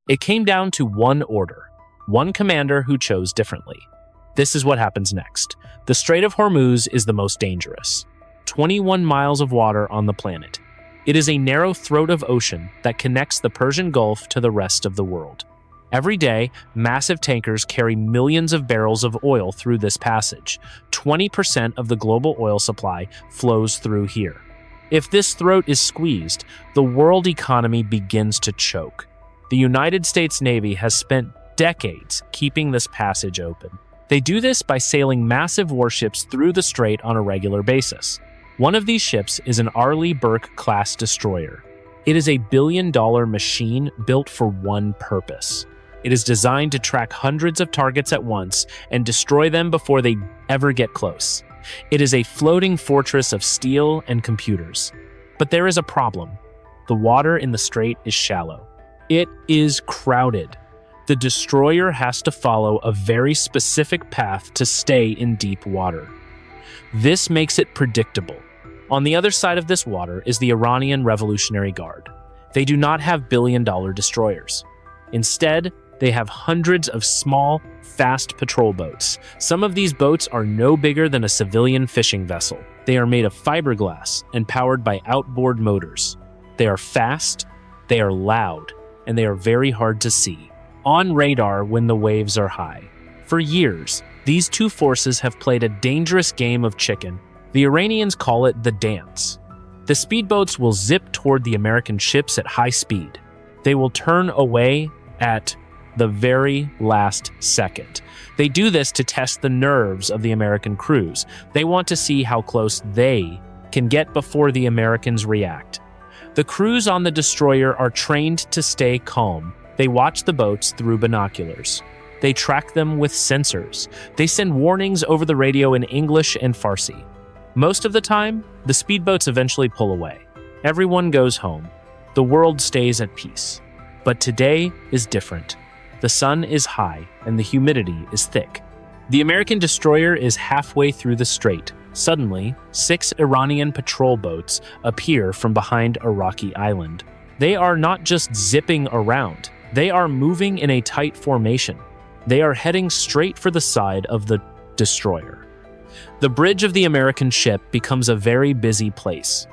It came down to one order, one commander who chose differently. This is what happens next. The Strait of Hormuz is the most dangerous. 21 miles of water on the planet. It is a narrow throat of ocean that connects the Persian Gulf to the rest of the world. Every day, massive tankers carry millions of barrels of oil through this passage. 20% of the global oil supply flows through here. If this throat is squeezed, the world economy begins to choke. The United States Navy has spent decades keeping this passage open. They do this by sailing massive warships through the strait on a regular basis. One of these ships is an Arleigh Burke-class destroyer. It is a billion-dollar machine built for one purpose. It is designed to track hundreds of targets at once and destroy them before they ever get close. It is a floating fortress of steel and computers. But there is a problem. The water in the strait is shallow. It is crowded. The destroyer has to follow a very specific path to stay in deep water. This makes it predictable. On the other side of this water is the Iranian Revolutionary Guard. They do not have billion-dollar destroyers. Instead, they have hundreds of small, fast patrol boats. Some of these boats are no bigger than a civilian fishing vessel. They are made of fiberglass and powered by outboard motors. They are fast, they are loud, and they are very hard to see. On radar when the waves are high. For years, these two forces have played a dangerous game of chicken. The Iranians call it the dance. The speedboats will zip toward the American ships at high speed. They will turn away at the very last second. They do this to test the nerves of the American crews. They want to see how close they can get before the Americans react. The crews on the destroyer are trained to stay calm. They watch the boats through binoculars. They track them with sensors. They send warnings over the radio in English and Farsi. Most of the time, the speedboats eventually pull away. Everyone goes home. The world stays at peace. But today is different. The sun is high and the humidity is thick. The American destroyer is halfway through the strait. Suddenly, 6 Iranian patrol boats appear from behind a rocky island. They are not just zipping around. They are moving in a tight formation. They are heading straight for the side of the destroyer. The bridge of the American ship becomes a very busy place.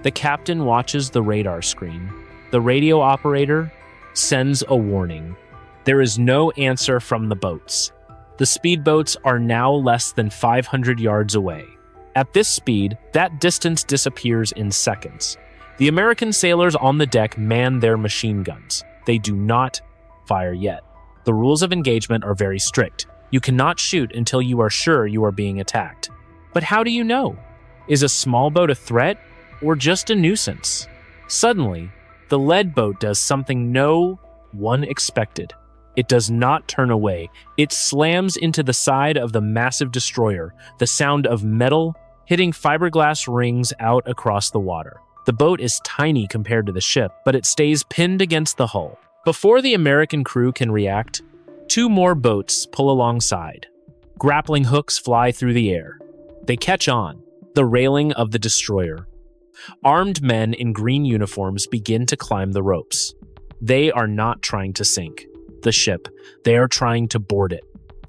The captain watches the radar screen. The radio operator sends a warning. There is no answer from the boats. The speedboats are now less than 500 yards away. At this speed, that distance disappears in seconds. The American sailors on the deck man their machine guns. They do not fire yet. The rules of engagement are very strict. You cannot shoot until you are sure you are being attacked. But how do you know? Is a small boat a threat or just a nuisance? Suddenly, the lead boat does something no one expected. It does not turn away. It slams into the side of the massive destroyer, the sound of metal hitting fiberglass rings out across the water. The boat is tiny compared to the ship, but it stays pinned against the hull. Before the American crew can react, 2 more boats pull alongside. Grappling hooks fly through the air. They catch on the railing of the destroyer. Armed men in green uniforms begin to climb the ropes. They are not trying to sink the ship. They are trying to board it.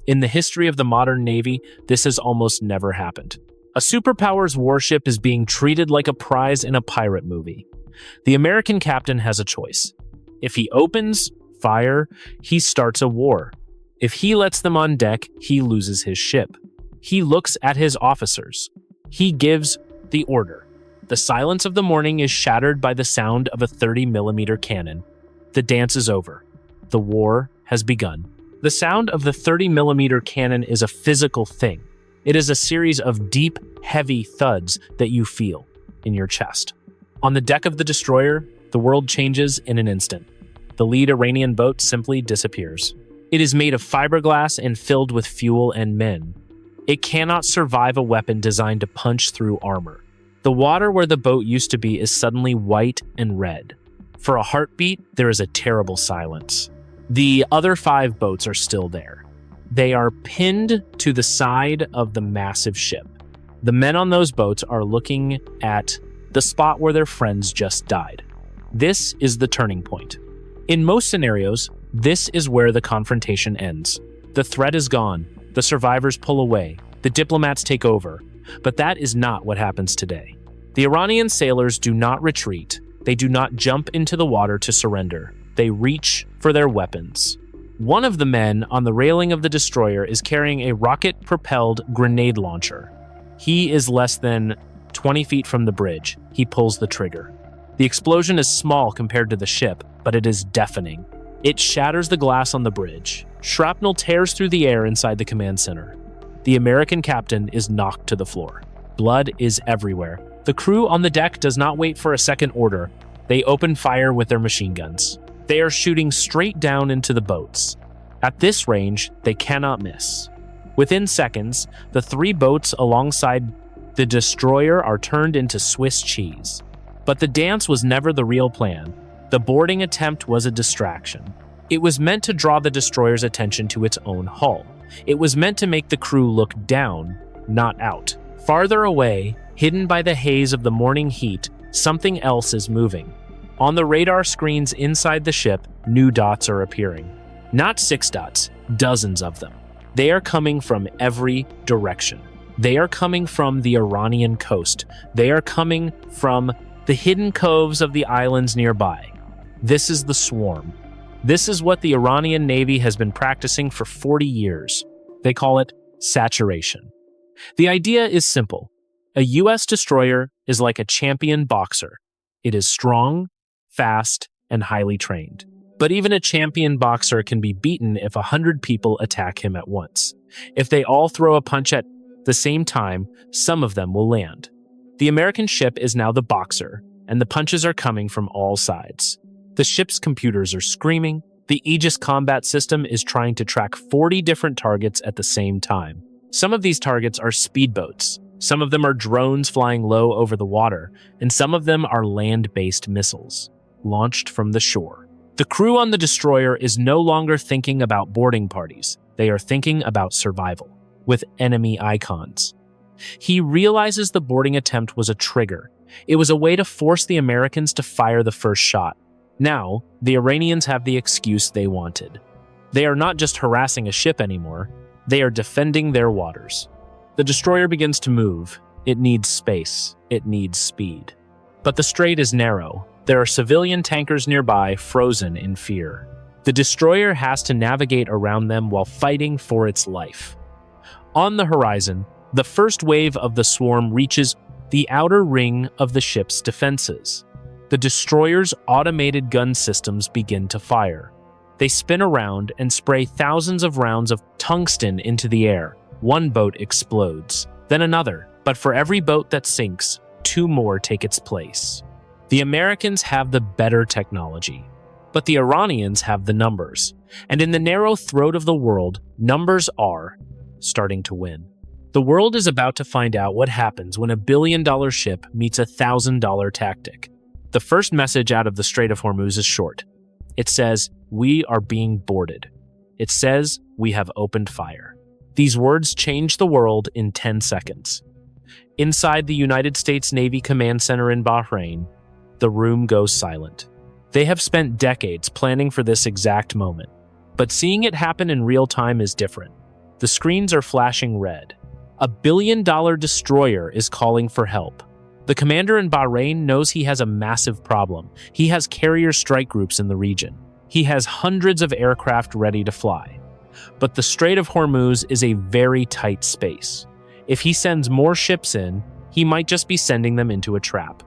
In the history of the modern Navy, this has almost never happened. A superpower's warship is being treated like a prize in a pirate movie. The American captain has a choice. If he opens fire, he starts a war. If he lets them on deck, he loses his ship. He looks at his officers. He gives the order. The silence of the morning is shattered by the sound of a 30mm cannon. The dance is over. The war has begun. The sound of the 30mm cannon is a physical thing. It is a series of deep, heavy thuds that you feel in your chest. On the deck of the destroyer, the world changes in an instant. The lead Iranian boat simply disappears. It is made of fiberglass and filled with fuel and men. It cannot survive a weapon designed to punch through armor. The water where the boat used to be is suddenly white and red. For a heartbeat, there is a terrible silence. The other 5 boats are still there. They are pinned to the side of the massive ship. The men on those boats are looking at the spot where their friends just died. This is the turning point. In most scenarios, This is where the confrontation ends. The threat is gone. The survivors pull away. The diplomats take over. But that is not what happens today. The Iranian sailors do not retreat. They do not jump into the water to surrender. They reach for their weapons. One of the men on the railing of the destroyer is carrying a rocket-propelled grenade launcher. He is less than 20 feet from the bridge. He pulls the trigger. The explosion is small compared to the ship, but it is deafening. It shatters the glass on the bridge. Shrapnel tears through the air inside the command center. The American captain is knocked to the floor. Blood is everywhere. The crew on the deck does not wait for a second order. They open fire with their machine guns. They are shooting straight down into the boats. At this range, they cannot miss. Within seconds, the 3 boats alongside the destroyer are turned into Swiss cheese. But the dance was never the real plan. The boarding attempt was a distraction. It was meant to draw the destroyer's attention to its own hull. It was meant to make the crew look down, not out. Farther away, hidden by the haze of the morning heat, something else is moving. On the radar screens inside the ship, new dots are appearing. Not 6 dots, dozens of them. They are coming from every direction. They are coming from the Iranian coast. They are coming from the hidden coves of the islands nearby. This is the swarm. This is what the Iranian Navy has been practicing for 40 years. They call it saturation. The idea is simple. A US destroyer is like a champion boxer. It is strong, fast, and highly trained. But even a champion boxer can be beaten if 100 people attack him at once. If they all throw a punch at the same time, some of them will land. The American ship is now the boxer, and the punches are coming from all sides. The ship's computers are screaming. The Aegis combat system is trying to track 40 different targets at the same time. Some of these targets are speedboats. Some of them are drones flying low over the water, and some of them are land-based missiles, launched from the shore. The crew on the destroyer is no longer thinking about boarding parties. They are thinking about survival, with enemy icons. He realizes the boarding attempt was a trigger. It was a way to force the Americans to fire the first shot. Now, the Iranians have the excuse they wanted. They are not just harassing a ship anymore. They are defending their waters. The destroyer begins to move. It needs space. It needs speed. But the strait is narrow. There are civilian tankers nearby, frozen in fear. The destroyer has to navigate around them while fighting for its life. On the horizon, the first wave of the swarm reaches the outer ring of the ship's defenses. The destroyer's automated gun systems begin to fire. They spin around and spray thousands of rounds of tungsten into the air. One boat explodes, then another, but for every boat that sinks, 2 more take its place. The Americans have the better technology, but the Iranians have the numbers. And in the narrow throat of the world, numbers are starting to win. The world is about to find out what happens when a billion-dollar ship meets a $1,000 tactic. The first message out of the Strait of Hormuz is short. It says, "We are being boarded." It says, "We have opened fire." These words change the world in 10 seconds. Inside the United States Navy Command Center in Bahrain, the room goes silent. They have spent decades planning for this exact moment, but seeing it happen in real time is different. The screens are flashing red. A billion-dollar destroyer is calling for help. The commander in Bahrain knows he has a massive problem. He has carrier strike groups in the region. He has hundreds of aircraft ready to fly. But the Strait of Hormuz is a very tight space. If he sends more ships in, he might just be sending them into a trap.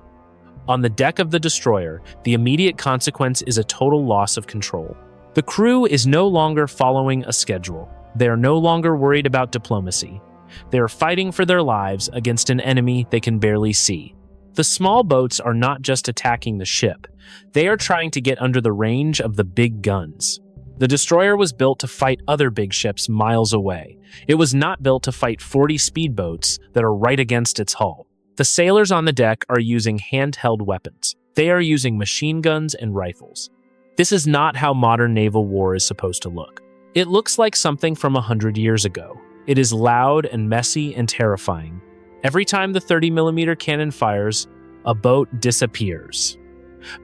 On the deck of the destroyer, the immediate consequence is a total loss of control. The crew is no longer following a schedule. They are no longer worried about diplomacy. They are fighting for their lives against an enemy they can barely see. The small boats are not just attacking the ship. They are trying to get under the range of the big guns. The destroyer was built to fight other big ships miles away. It was not built to fight 40 speedboats that are right against its hull. The sailors on the deck are using handheld weapons. They are using machine guns and rifles. This is not how modern naval war is supposed to look. It looks like something from 100 years ago. It is loud and messy and terrifying. Every time the 30mm cannon fires, a boat disappears.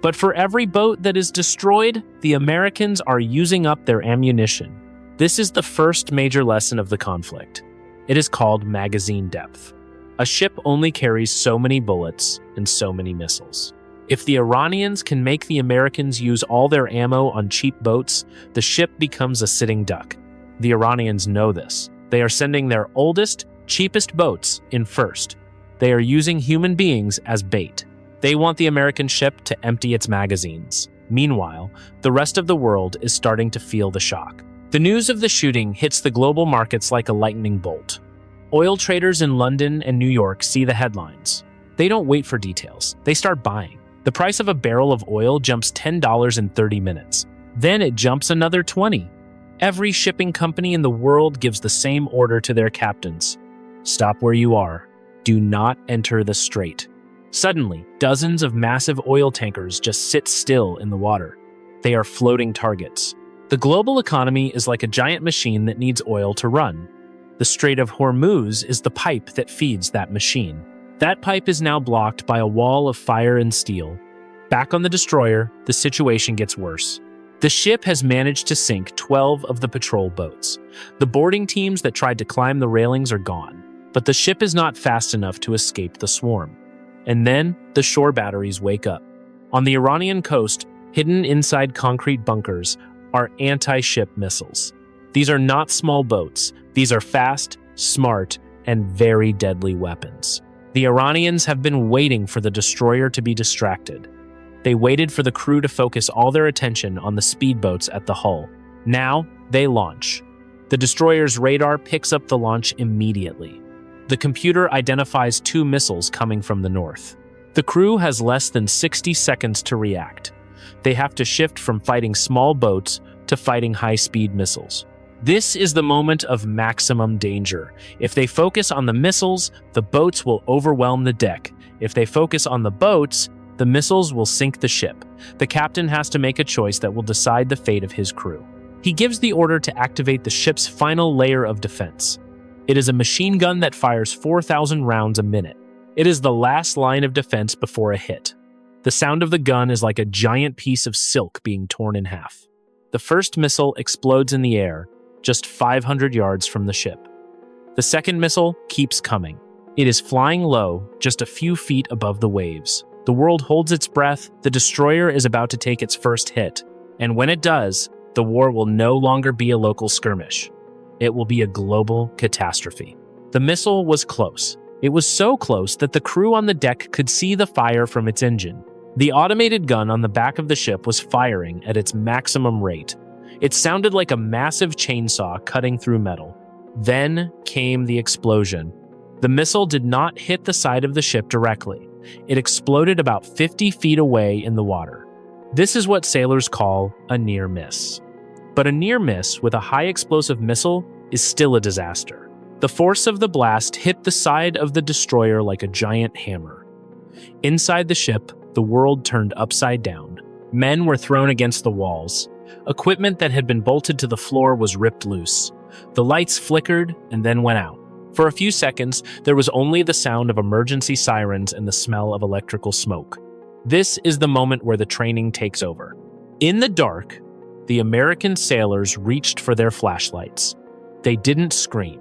But for every boat that is destroyed, the Americans are using up their ammunition. This is the first major lesson of the conflict. It is called magazine depth. A ship only carries so many bullets and so many missiles. If the Iranians can make the Americans use all their ammo on cheap boats, the ship becomes a sitting duck. The Iranians know this. They are sending their oldest, cheapest boats in first. They are using human beings as bait. They want the American ship to empty its magazines. Meanwhile, the rest of the world is starting to feel the shock. The news of the shooting hits the global markets like a lightning bolt. Oil traders in London and New York see the headlines. They don't wait for details. They start buying. The price of a barrel of oil jumps $10 in 30 minutes. Then it jumps another 20. Every shipping company in the world gives the same order to their captains. Stop where you are. Do not enter the strait. Suddenly, dozens of massive oil tankers just sit still in the water. They are floating targets. The global economy is like a giant machine that needs oil to run. The Strait of Hormuz is the pipe that feeds that machine. That pipe is now blocked by a wall of fire and steel. Back on the destroyer, the situation gets worse. The ship has managed to sink 12 of the patrol boats. The boarding teams that tried to climb the railings are gone, but the ship is not fast enough to escape the swarm. And then, the shore batteries wake up. On the Iranian coast, hidden inside concrete bunkers, are anti-ship missiles. These are not small boats. These are fast, smart, and very deadly weapons. The Iranians have been waiting for the destroyer to be distracted. They waited for the crew to focus all their attention on the speedboats at the hull. Now, they launch. The destroyer's radar picks up the launch immediately. The computer identifies 2 missiles coming from the north. The crew has less than 60 seconds to react. They have to shift from fighting small boats to fighting high-speed missiles. This is the moment of maximum danger. If they focus on the missiles, the boats will overwhelm the deck. If they focus on the boats, the missiles will sink the ship. The captain has to make a choice that will decide the fate of his crew. He gives the order to activate the ship's final layer of defense. It is a machine gun that fires 4,000 rounds a minute. It is the last line of defense before a hit. The sound of the gun is like a giant piece of silk being torn in half. The first missile explodes in the air, just 500 yards from the ship. The second missile keeps coming. It is flying low, just a few feet above the waves. The world holds its breath. The destroyer is about to take its first hit. And when it does, the war will no longer be a local skirmish. It will be a global catastrophe. The missile was close. It was so close that the crew on the deck could see the fire from its engine. The automated gun on the back of the ship was firing at its maximum rate. It sounded like a massive chainsaw cutting through metal. Then came the explosion. The missile did not hit the side of the ship directly. It exploded about 50 feet away in the water. This is what sailors call a near miss. But a near miss with a high explosive missile is still a disaster. The force of the blast hit the side of the destroyer like a giant hammer. Inside the ship, the world turned upside down. Men were thrown against the walls. Equipment that had been bolted to the floor was ripped loose. The lights flickered and then went out. For a few seconds, there was only the sound of emergency sirens and the smell of electrical smoke. This is the moment where the training takes over. In the dark, the American sailors reached for their flashlights. They didn't scream.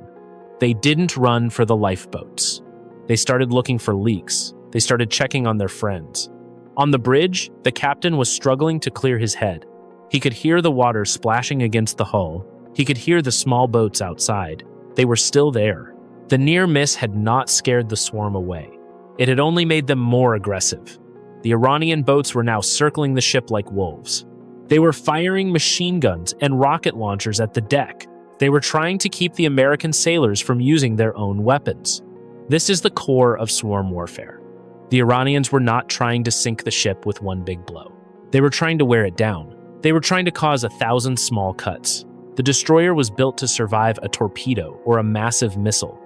They didn't run for the lifeboats. They started looking for leaks. They started checking on their friends. On the bridge, the captain was struggling to clear his head. He could hear the water splashing against the hull. He could hear the small boats outside. They were still there. The near miss had not scared the swarm away. It had only made them more aggressive. The Iranian boats were now circling the ship like wolves. They were firing machine guns and rocket launchers at the deck. They were trying to keep the American sailors from using their own weapons. This is the core of swarm warfare. The Iranians were not trying to sink the ship with one big blow. They were trying to wear it down. They were trying to cause 1,000 small cuts. The destroyer was built to survive a torpedo or a massive missile.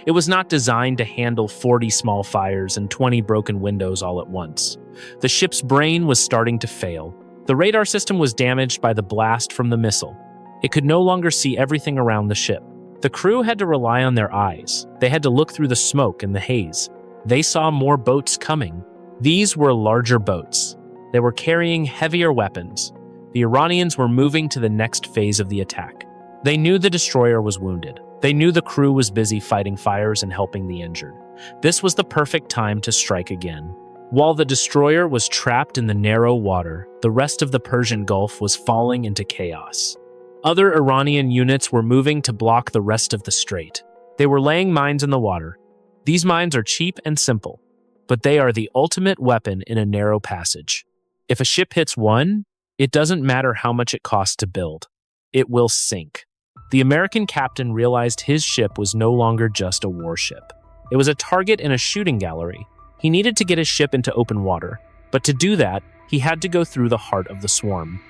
It was not designed to handle 40 small fires and 20 broken windows all at once. The ship's brain was starting to fail. The radar system was damaged by the blast from the missile. It could no longer see everything around the ship. The crew had to rely on their eyes. They had to look through the smoke and the haze. They saw more boats coming. These were larger boats. They were carrying heavier weapons. The Iranians were moving to the next phase of the attack. They knew the destroyer was wounded. They knew the crew was busy fighting fires and helping the injured. This was the perfect time to strike again. While the destroyer was trapped in the narrow water, the rest of the Persian Gulf was falling into chaos. Other Iranian units were moving to block the rest of the strait. They were laying mines in the water. These mines are cheap and simple, but they are the ultimate weapon in a narrow passage. If a ship hits one, it doesn't matter how much it costs to build. It will sink. The American captain realized his ship was no longer just a warship. It was a target in a shooting gallery. He needed to get his ship into open water, but to do that, he had to go through the heart of the swarm.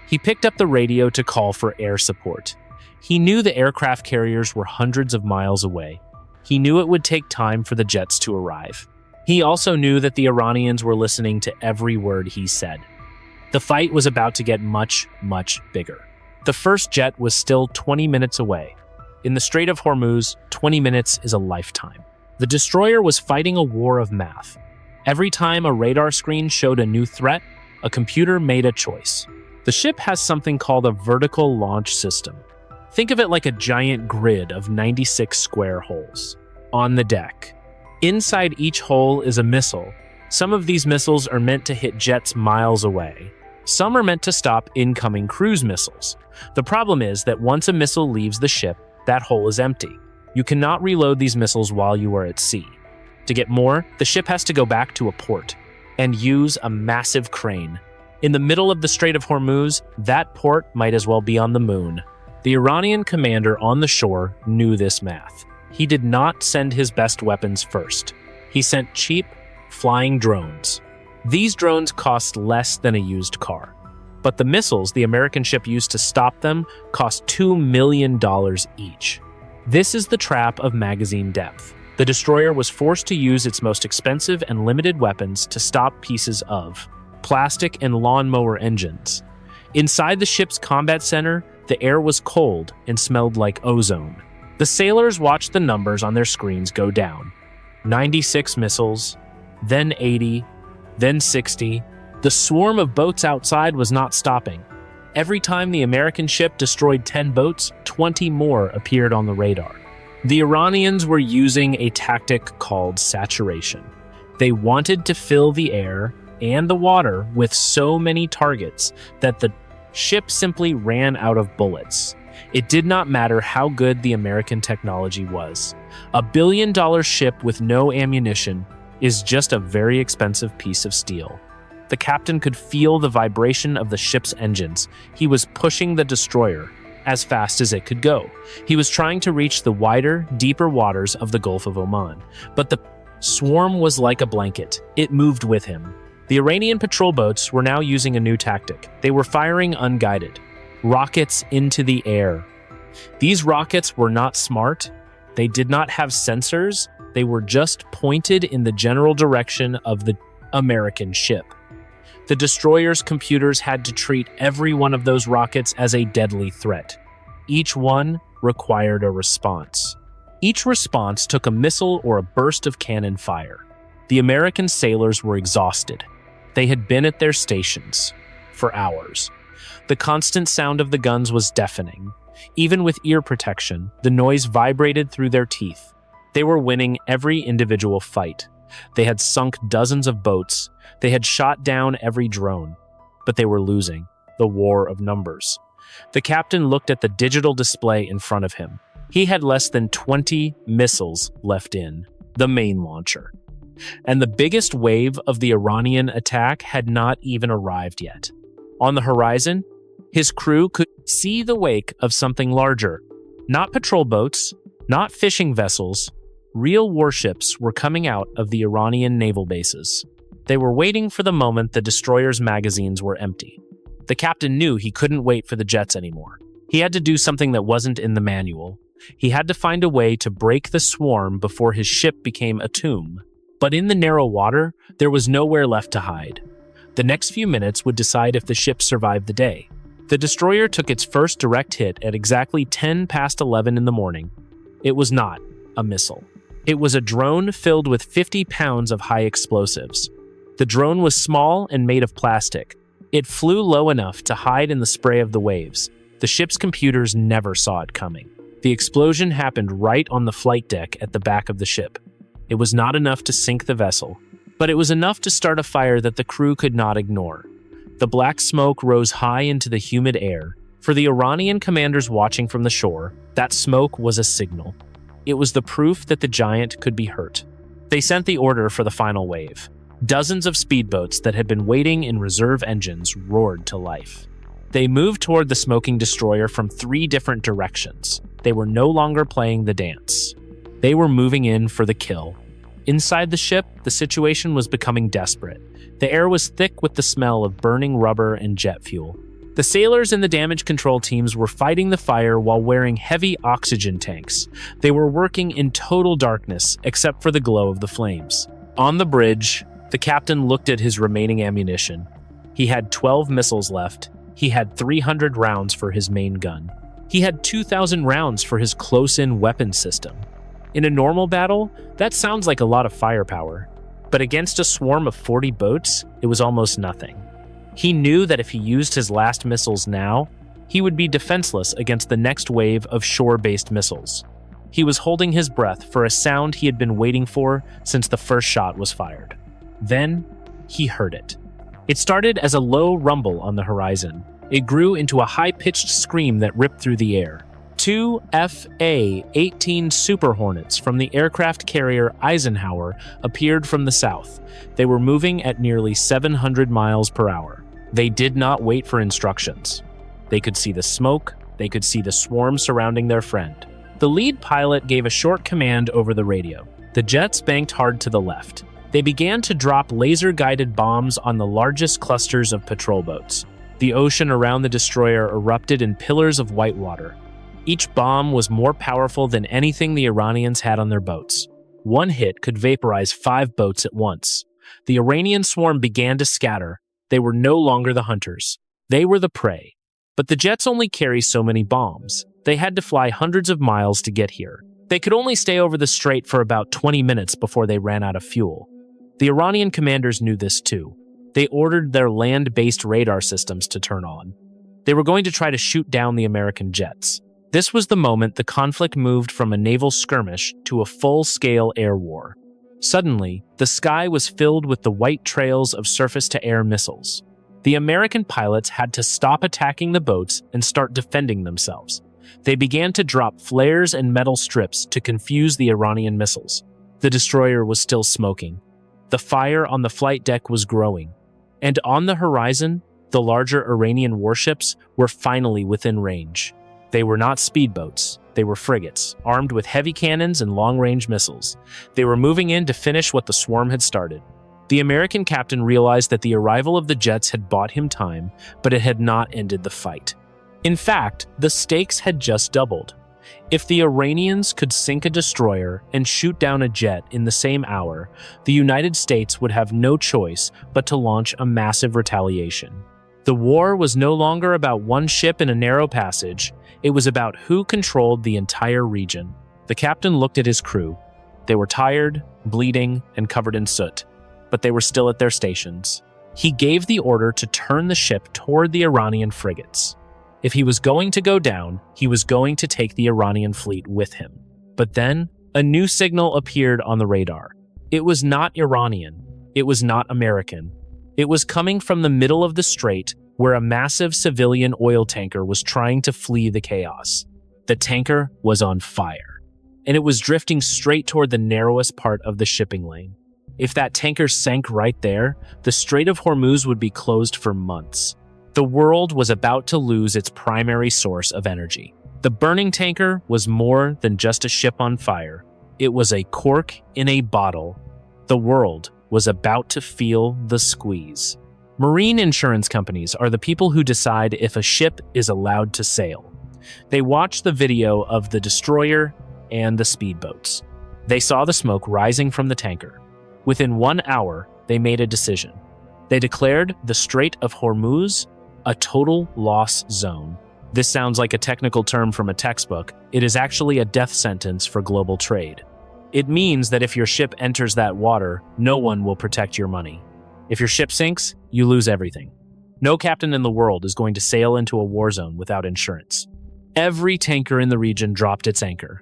He picked up the radio to call for air support. He knew the aircraft carriers were hundreds of miles away. He knew it would take time for the jets to arrive. He also knew that the Iranians were listening to every word he said. The fight was about to get much, much bigger. The first jet was still 20 minutes away. In the Strait of Hormuz, 20 minutes is a lifetime. The destroyer was fighting a war of math. Every time a radar screen showed a new threat, a computer made a choice. The ship has something called a vertical launch system. Think of it like a giant grid of 96 square holes. On the deck, inside each hole is a missile. Some of these missiles are meant to hit jets miles away. Some are meant to stop incoming cruise missiles. The problem is that once a missile leaves the ship, that hole is empty. You cannot reload these missiles while you are at sea. To get more, the ship has to go back to a port and use a massive crane. In the middle of the Strait of Hormuz, that port might as well be on the moon. The Iranian commander on the shore knew this math. He did not send his best weapons first. He sent cheap, flying drones. These drones cost less than a used car. But the missiles the American ship used to stop them cost $2 million each. This is the trap of magazine depth. The destroyer was forced to use its most expensive and limited weapons to stop pieces of plastic and lawnmower engines. Inside the ship's combat center, the air was cold and smelled like ozone. The sailors watched the numbers on their screens go down. 96 missiles, then 80, then 60. The swarm of boats outside was not stopping. Every time the American ship destroyed 10 boats, 20 more appeared on the radar. The Iranians were using a tactic called saturation. They wanted to fill the air and the water with so many targets that the ship simply ran out of bullets. It did not matter how good the American technology was. A billion-dollar ship with no ammunition is just a very expensive piece of steel. The captain could feel the vibration of the ship's engines. He was pushing the destroyer as fast as it could go. He was trying to reach the wider, deeper waters of the Gulf of Oman. But the swarm was like a blanket. It moved with him. The Iranian patrol boats were now using a new tactic. They were firing unguided, rockets into the air. These rockets were not smart. They did not have sensors. They were just pointed in the general direction of the American ship. The destroyer's computers had to treat every one of those rockets as a deadly threat. Each one required a response. Each response took a missile or a burst of cannon fire. The American sailors were exhausted. They had been at their stations for hours. The constant sound of the guns was deafening. Even with ear protection, the noise vibrated through their teeth. They were winning every individual fight. They had sunk dozens of boats. They had shot down every drone. But they were losing. The war of numbers. The captain looked at the digital display in front of him. He had less than 20 missiles left in the main launcher. And the biggest wave of the Iranian attack had not even arrived yet. On the horizon, his crew could see the wake of something larger. Not patrol boats, not fishing vessels. Real warships were coming out of the Iranian naval bases. They were waiting for the moment the destroyer's magazines were empty. The captain knew he couldn't wait for the jets anymore. He had to do something that wasn't in the manual. He had to find a way to break the swarm before his ship became a tomb. But in the narrow water, there was nowhere left to hide. The next few minutes would decide if the ship survived the day. The destroyer took its first direct hit at exactly 10 past 11 in the morning. It was not a missile. It was a drone filled with 50 pounds of high explosives. The drone was small and made of plastic. It flew low enough to hide in the spray of the waves. The ship's computers never saw it coming. The explosion happened right on the flight deck at the back of the ship. It was not enough to sink the vessel, but it was enough to start a fire that the crew could not ignore. The black smoke rose high into the humid air. For the Iranian commanders watching from the shore, that smoke was a signal. It was the proof that the giant could be hurt. They sent the order for the final wave. Dozens of speedboats that had been waiting in reserve engines roared to life. They moved toward the smoking destroyer from 3 different directions. They were no longer playing the dance. They were moving in for the kill. Inside the ship, the situation was becoming desperate. The air was thick with the smell of burning rubber and jet fuel. The sailors and the damage control teams were fighting the fire while wearing heavy oxygen tanks. They were working in total darkness, except for the glow of the flames. On the bridge, the captain looked at his remaining ammunition. He had 12 missiles left. He had 300 rounds for his main gun. He had 2,000 rounds for his close-in weapon system. In a normal battle, that sounds like a lot of firepower. But against a swarm of 40 boats, it was almost nothing. He knew that if he used his last missiles now, he would be defenseless against the next wave of shore-based missiles. He was holding his breath for a sound he had been waiting for since the first shot was fired. Then, he heard it. It started as a low rumble on the horizon. It grew into a high-pitched scream that ripped through the air. 2 Fa-18 Super Hornets from the aircraft carrier Eisenhower appeared from the south. They were moving at nearly 700 miles per hour. They did not wait for instructions. They could see the smoke. They could see the swarm surrounding their friend. The lead pilot gave a short command over the radio. The jets banked hard to the left. They began to drop laser-guided bombs on the largest clusters of patrol boats. The ocean around the destroyer erupted in pillars of white water. Each bomb was more powerful than anything the Iranians had on their boats. One hit could vaporize 5 boats at once. The Iranian swarm began to scatter. They were no longer the hunters. They were the prey. But the jets only carry so many bombs. They had to fly hundreds of miles to get here. They could only stay over the strait for about 20 minutes before they ran out of fuel. The Iranian commanders knew this too. They ordered their land-based radar systems to turn on. They were going to try to shoot down the American jets. This was the moment the conflict moved from a naval skirmish to a full-scale air war. Suddenly, the sky was filled with the white trails of surface-to-air missiles. The American pilots had to stop attacking the boats and start defending themselves. They began to drop flares and metal strips to confuse the Iranian missiles. The destroyer was still smoking. The fire on the flight deck was growing. And on the horizon, the larger Iranian warships were finally within range. They were not speedboats. They were frigates, armed with heavy cannons and long-range missiles. They were moving in to finish what the swarm had started. The American captain realized that the arrival of the jets had bought him time, but it had not ended the fight. In fact, the stakes had just doubled. If the Iranians could sink a destroyer and shoot down a jet in the same hour, the United States would have no choice but to launch a massive retaliation. The war was no longer about one ship in a narrow passage. It was about who controlled the entire region. The captain looked at his crew. They were tired, bleeding, and covered in soot, but they were still at their stations. He gave the order to turn the ship toward the Iranian frigates. If he was going to go down, he was going to take the Iranian fleet with him. But then, a new signal appeared on the radar. It was not Iranian. It was not American. It was coming from the middle of the strait, where a massive civilian oil tanker was trying to flee the chaos. The tanker was on fire, and it was drifting straight toward the narrowest part of the shipping lane. If that tanker sank right there, the Strait of Hormuz would be closed for months. The world was about to lose its primary source of energy. The burning tanker was more than just a ship on fire. It was a cork in a bottle. The world was about to feel the squeeze. Marine insurance companies are the people who decide if a ship is allowed to sail. They watched the video of the destroyer and the speedboats. They saw the smoke rising from the tanker. Within 1 hour, they made a decision. They declared the Strait of Hormuz a total loss zone. This sounds like a technical term from a textbook. It is actually a death sentence for global trade. It means that if your ship enters that water, no one will protect your money. If your ship sinks, you lose everything. No captain in the world is going to sail into a war zone without insurance. Every tanker in the region dropped its anchor.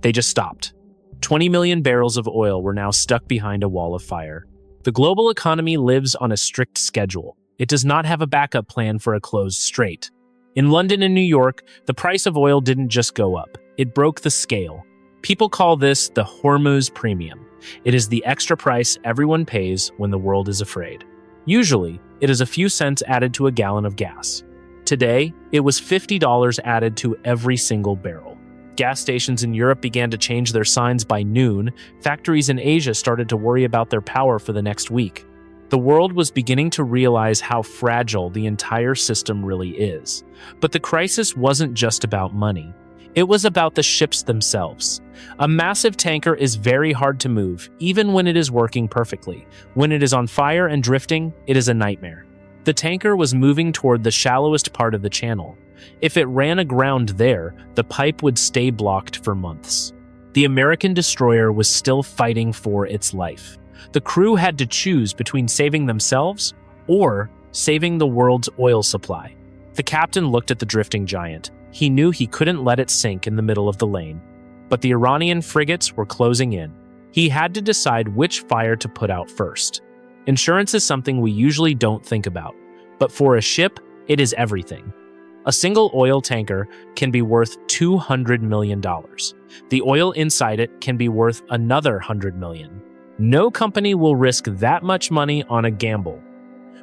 They just stopped. 20 million barrels of oil were now stuck behind a wall of fire. The global economy lives on a strict schedule. It does not have a backup plan for a closed strait. In London and New York, the price of oil didn't just go up. It broke the scale. People call this the Hormuz premium. It is the extra price everyone pays when the world is afraid. Usually, it is a few cents added to a gallon of gas. Today, it was $50 added to every single barrel. Gas stations in Europe began to change their signs by noon. Factories in Asia started to worry about their power for the next week. The world was beginning to realize how fragile the entire system really is. But the crisis wasn't just about money. It was about the ships themselves. A massive tanker is very hard to move, even when it is working perfectly. When it is on fire and drifting, it is a nightmare. The tanker was moving toward the shallowest part of the channel. If it ran aground there, the pipe would stay blocked for months. The American destroyer was still fighting for its life. The crew had to choose between saving themselves or saving the world's oil supply. The captain looked at the drifting giant. He knew he couldn't let it sink in the middle of the lane. But the Iranian frigates were closing in. He had to decide which fire to put out first. Insurance is something we usually don't think about, but for a ship, it is everything. A single oil tanker can be worth $200 million. The oil inside it can be worth another $100 million. No company will risk that much money on a gamble.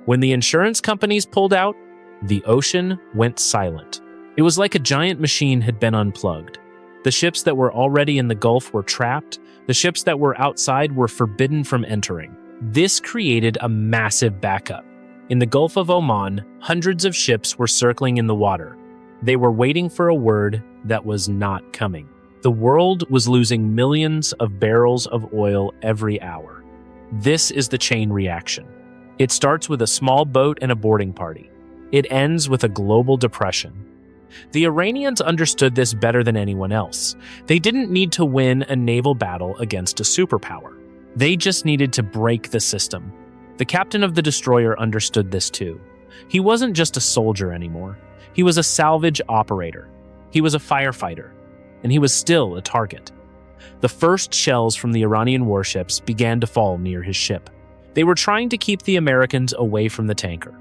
When the insurance companies pulled out, the ocean went silent. It was like a giant machine had been unplugged. The ships that were already in the Gulf were trapped. The ships that were outside were forbidden from entering. This created a massive backup. In the Gulf of Oman, hundreds of ships were circling in the water. They were waiting for a word that was not coming. The world was losing millions of barrels of oil every hour. This is the chain reaction. It starts with a small boat and a boarding party. It ends with a global depression. The Iranians understood this better than anyone else. They didn't need to win a naval battle against a superpower. They just needed to break the system. The captain of the destroyer understood this too. He wasn't just a soldier anymore. He was a salvage operator. He was a firefighter. And he was still a target. The first shells from the Iranian warships began to fall near his ship. They were trying to keep the Americans away from the tanker.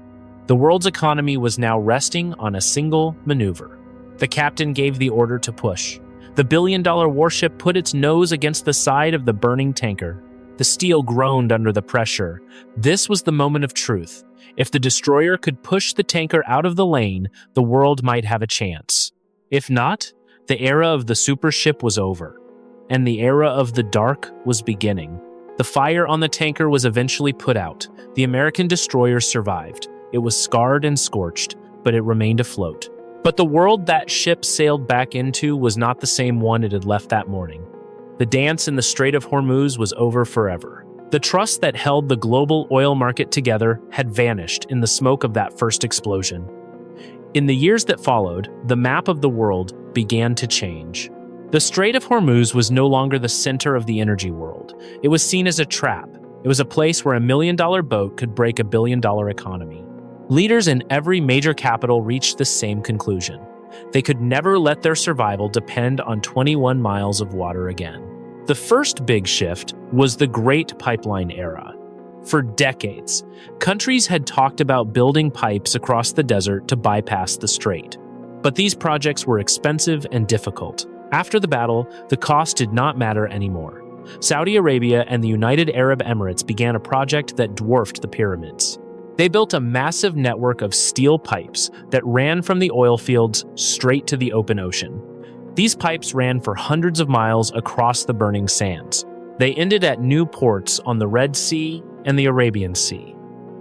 The world's economy was now resting on a single maneuver. The captain gave the order to push. The billion-dollar warship put its nose against the side of the burning tanker. The steel groaned under the pressure. This was the moment of truth. If the destroyer could push the tanker out of the lane, the world might have a chance. If not, the era of the super ship was over, and the era of the dark was beginning. The fire on the tanker was eventually put out. The American destroyer survived. It was scarred and scorched, but it remained afloat. But the world that ship sailed back into was not the same one it had left that morning. The dance in the Strait of Hormuz was over forever. The trust that held the global oil market together had vanished in the smoke of that first explosion. In the years that followed, the map of the world began to change. The Strait of Hormuz was no longer the center of the energy world. It was seen as a trap. It was a place where $1 million boat could break a $1 billion economy. Leaders in every major capital reached the same conclusion. They could never let their survival depend on 21 miles of water again. The first big shift was the Great Pipeline Era. For decades, countries had talked about building pipes across the desert to bypass the strait. But these projects were expensive and difficult. After the battle, the cost did not matter anymore. Saudi Arabia and the United Arab Emirates began a project that dwarfed the pyramids. They built a massive network of steel pipes that ran from the oil fields straight to the open ocean. These pipes ran for hundreds of miles across the burning sands. They ended at new ports on the Red Sea and the Arabian Sea.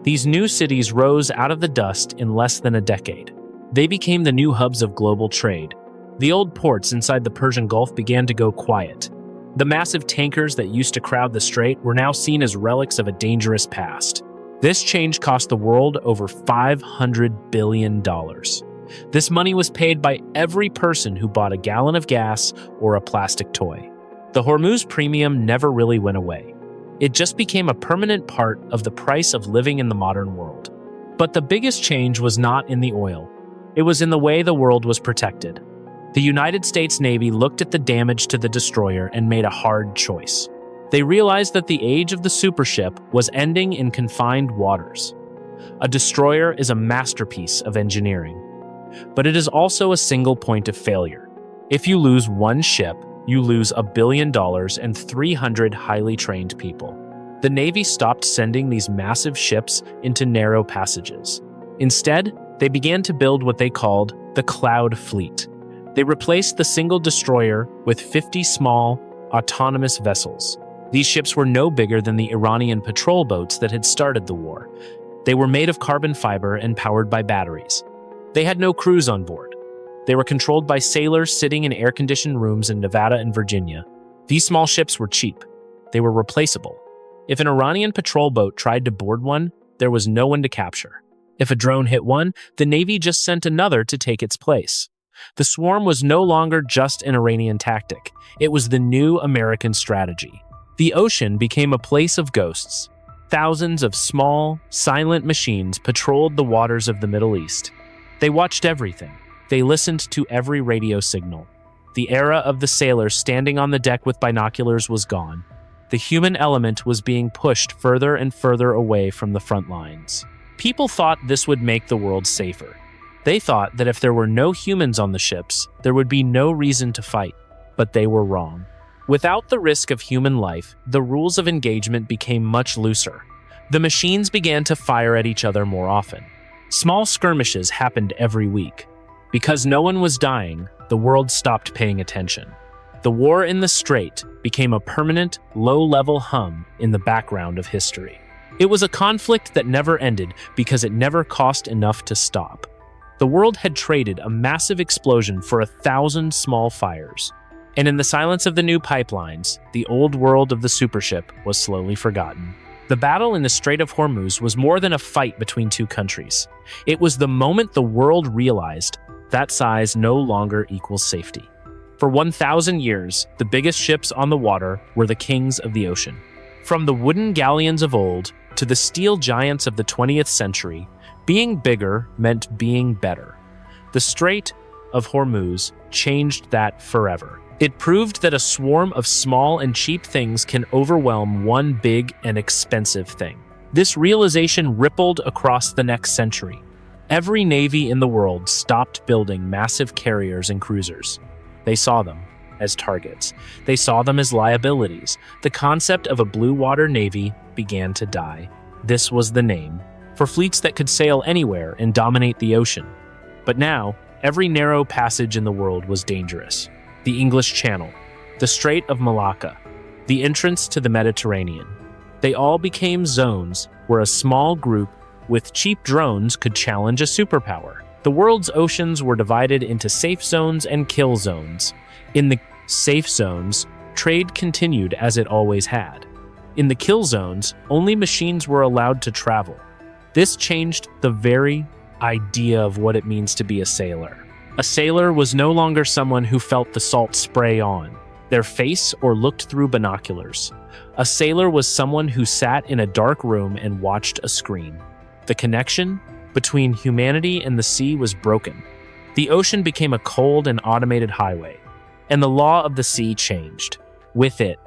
These new cities rose out of the dust in less than a decade. They became the new hubs of global trade. The old ports inside the Persian Gulf began to go quiet. The massive tankers that used to crowd the strait were now seen as relics of a dangerous past. This change cost the world over $500 billion. This money was paid by every person who bought a gallon of gas or a plastic toy. The Hormuz premium never really went away. It just became a permanent part of the price of living in the modern world. But the biggest change was not in the oil. It was in the way the world was protected. The United States Navy looked at the damage to the destroyer and made a hard choice. They realized that the age of the supership was ending in confined waters. A destroyer is a masterpiece of engineering, but it is also a single point of failure. If you lose one ship, you lose $1 billion and 300 highly trained people. The Navy stopped sending these massive ships into narrow passages. Instead, they began to build what they called the Cloud Fleet. They replaced the single destroyer with 50 small, autonomous vessels. These ships were no bigger than the Iranian patrol boats that had started the war. They were made of carbon fiber and powered by batteries. They had no crews on board. They were controlled by sailors sitting in air-conditioned rooms in Nevada and Virginia. These small ships were cheap. They were replaceable. If an Iranian patrol boat tried to board one, there was no one to capture. If a drone hit one, the Navy just sent another to take its place. The swarm was no longer just an Iranian tactic. It was the new American strategy. The ocean became a place of ghosts. Thousands of small, silent machines patrolled the waters of the Middle East. They watched everything. They listened to every radio signal. The era of the sailors standing on the deck with binoculars was gone. The human element was being pushed further and further away from the front lines. People thought this would make the world safer. They thought that if there were no humans on the ships, there would be no reason to fight. But they were wrong. Without the risk of human life, the rules of engagement became much looser. The machines began to fire at each other more often. Small skirmishes happened every week. Because no one was dying, the world stopped paying attention. The war in the Strait became a permanent, low-level hum in the background of history. It was a conflict that never ended because it never cost enough to stop. The world had traded a massive explosion for 1,000 small fires. And in the silence of the new pipelines, the old world of the supership was slowly forgotten. The battle in the Strait of Hormuz was more than a fight between two countries. It was the moment the world realized that size no longer equals safety. For 1,000 years, the biggest ships on the water were the kings of the ocean. From the wooden galleons of old to the steel giants of the 20th century, being bigger meant being better. The Strait of Hormuz changed that forever. It proved that a swarm of small and cheap things can overwhelm one big and expensive thing. This realization rippled across the next century. Every navy in the world stopped building massive carriers and cruisers. They saw them as targets. They saw them as liabilities. The concept of a blue water navy began to die. This was the name for fleets that could sail anywhere and dominate the ocean. But now, every narrow passage in the world was dangerous. The English Channel, the Strait of Malacca, the entrance to the Mediterranean. They all became zones where a small group with cheap drones could challenge a superpower. The world's oceans were divided into safe zones and kill zones. In the safe zones, trade continued as it always had. In the kill zones, only machines were allowed to travel. This changed the very idea of what it means to be a sailor. A sailor was no longer someone who felt the salt spray on their face or looked through binoculars. A sailor was someone who sat in a dark room and watched a screen. The connection between humanity and the sea was broken. The ocean became a cold and automated highway, and the law of the sea changed with it.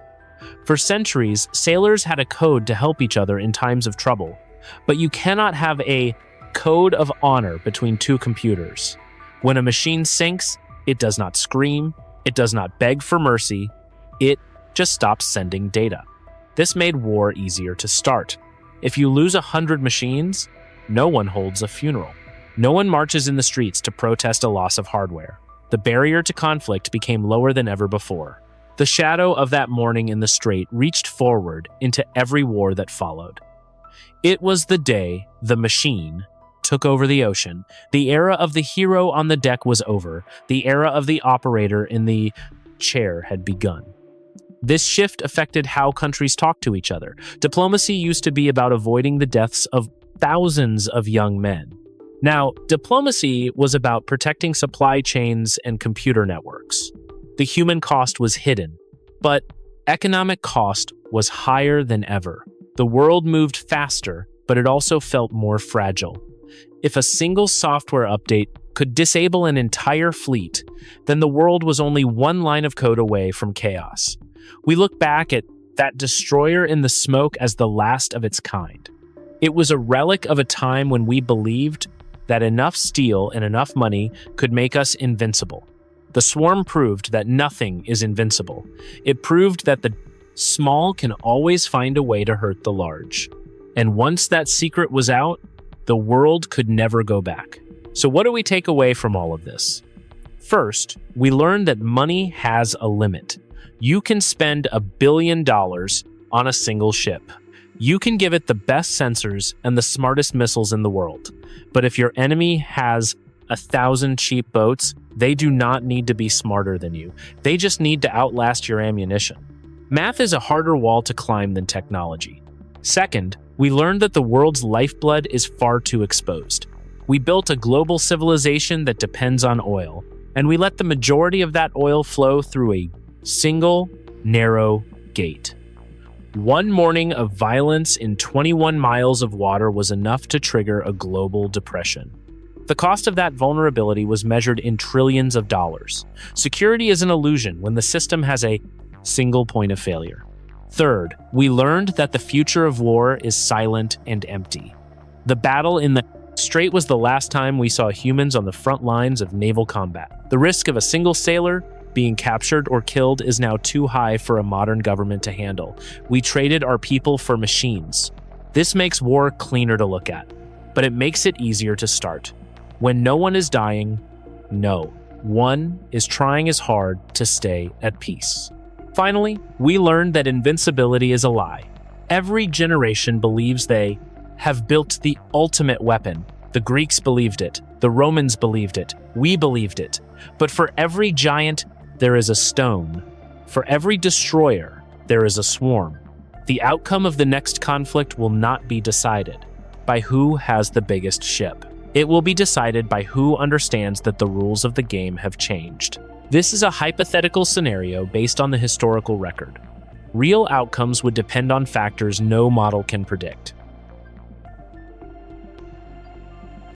For centuries, sailors had a code to help each other in times of trouble, but you cannot have a code of honor between two computers. When a machine sinks, it does not scream, it does not beg for mercy, it just stops sending data. This made war easier to start. If you lose 100 machines, no one holds a funeral. No one marches in the streets to protest a loss of hardware. The barrier to conflict became lower than ever before. The shadow of that morning in the Strait reached forward into every war that followed. It was the day the machine took over the ocean. The era of the hero on the deck was over. The era of the operator in the chair had begun. This shift affected how countries talked to each other. Diplomacy used to be about avoiding the deaths of thousands of young men. Now, diplomacy was about protecting supply chains and computer networks. The human cost was hidden, but Economic cost was higher than ever. The world moved faster, but it also felt more fragile. If a single software update could disable an entire fleet, then the world was only one line of code away from chaos. We look back at that destroyer in the smoke as the last of its kind. It was a relic of a time when we believed that enough steel and enough money could make us invincible. The swarm proved that nothing is invincible. It proved that the small can always find a way to hurt the large. And once that secret was out, the world could never go back. So what do we take away from all of this? First, we learned that money has a limit. You can spend $1 billion on a single ship. You can give it the best sensors and the smartest missiles in the world. But if your enemy has 1,000 cheap boats, they do not need to be smarter than you. They just need to outlast your ammunition. Math is a harder wall to climb than technology. Second, we learned that the world's lifeblood is far too exposed. We built a global civilization that depends on oil, and we let the majority of that oil flow through a single, narrow gate. One morning of violence in 21 miles of water was enough to trigger a global depression. The cost of that vulnerability was measured in trillions of dollars. Security is an illusion when the system has a single point of failure. Third, we learned that the future of war is silent and empty. The battle in the Strait was the last time we saw humans on the front lines of naval combat. The risk of a single sailor being captured or killed is now too high for a modern government to handle. We traded our people for machines. This makes war cleaner to look at, but it makes it easier to start. When no one is dying, no one is trying as hard to stay at peace. Finally, we learned that invincibility is a lie. Every generation believes they have built the ultimate weapon. The Greeks believed it. The Romans believed it. We believed it. But for every giant, there is a stone. For every destroyer, there is a swarm. The outcome of the next conflict will not be decided by who has the biggest ship. It will be decided by who understands that the rules of the game have changed. This is a hypothetical scenario based on the historical record. Real outcomes would depend on factors no model can predict.